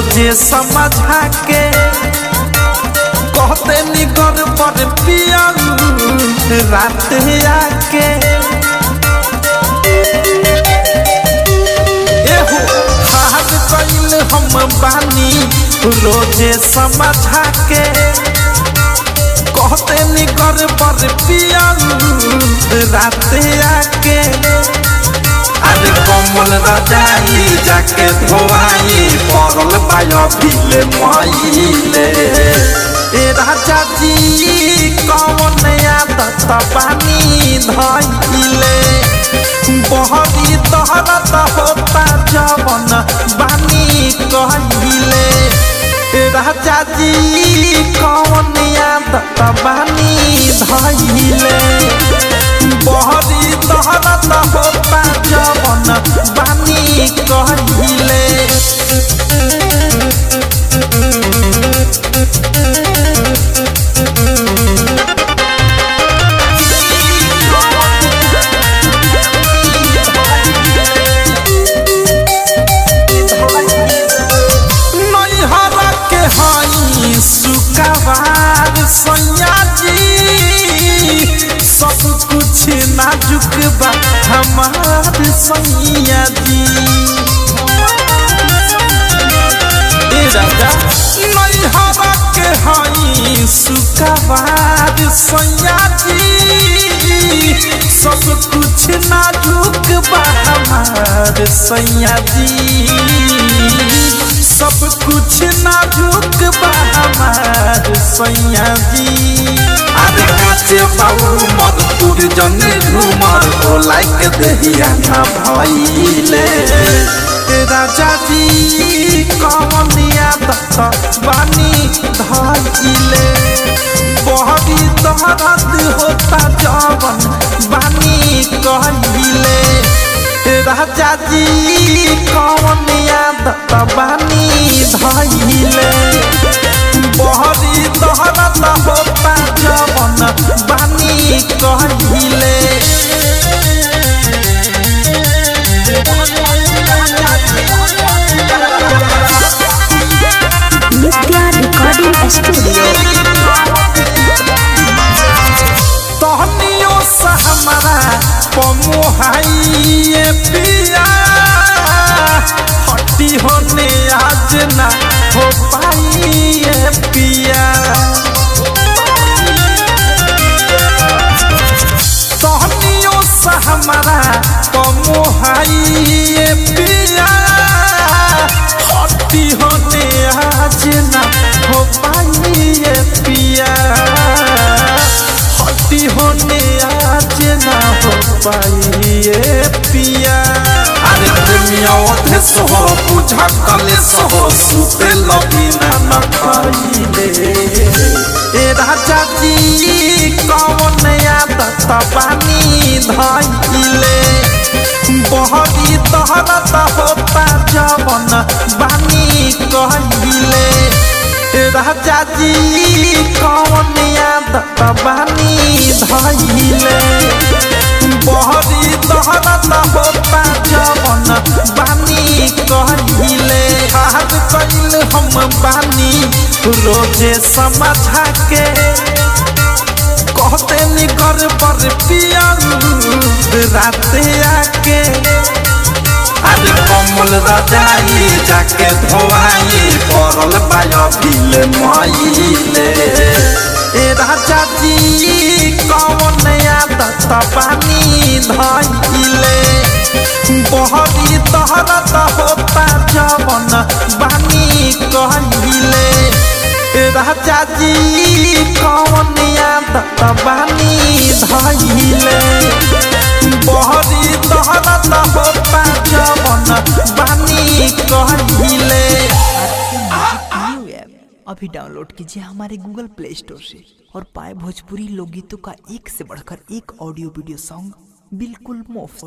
रोजे समझा के कहते निगर पर पियल रात आके हार कैल हम बानी रोजे समझा के कहते निगर पर पियल रात आके अरे कमल रजाई जाके धोआई पड़ल बायो भीले मईले ए राजा जी कौन आदत बानी धइले बहरी तहरत होता जवन बानी कहिले ए राजा जी कौन आदत बानी धइले बहरी तहरत होता जवन बानी कहिले सुकवार सैया जी सब कुछ नाजुक बा हमार सैया जी नैहरा के हई सुकवार सैया जी सब कुछ नाजुक बा हमार सैया जी सब कुछ नाजुक बा हमार सैया जी अरे काचे बाबू मर तुर जने घूमर ओ लाइक दहिया ना भइले राजा जी कौन आदत बानी धइले बहरी तहरत होता जवन बानी कहिले राजा जी कौन आदत बानी धइले बहरी तहरत होता जवन बानी कहिले नित्या रिकॉर्डिंग स्टूडियो तहनियों से हमारा पमुहाइए पिया हट्टी होने आज ना हो पाइए पिया तहनियों से हमारा पमुहाइए पिया हट्टी होने आज ना हो पाइए पिया हट्टी होने आज ना हो पाइए पिया अरे प्रेमिया ओथे सहो बुझा कले सहो सुते लबिना न खाइले ए राजा जी कौन आदत बानी धइले बहरी तहरत होता जवन बानी कहिले राजा जी कौन आदत बानी धइले बहरी तहरत होता जवन बानी कहिले हार कैल हम बानी रोजे समझा के कहते निगर पर पियल रात आके अरे कमल रजाई जाके धोआई पड़ल बायो भीले मईले ए राजा जी कौन आदत बानी धइले बहरी तहरत होता जवन बानी कहिले राजा जी कौन आदत बानी धइले बहरी तहरत होता जवन बानी कहिले अभी डाउनलोड कीजिए हमारे गूगल प्ले स्टोर से और पाए भोजपुरी लोकगीतों का एक से बढ़कर एक ऑडियो वीडियो सॉन्ग बिल्कुल मुफ्त।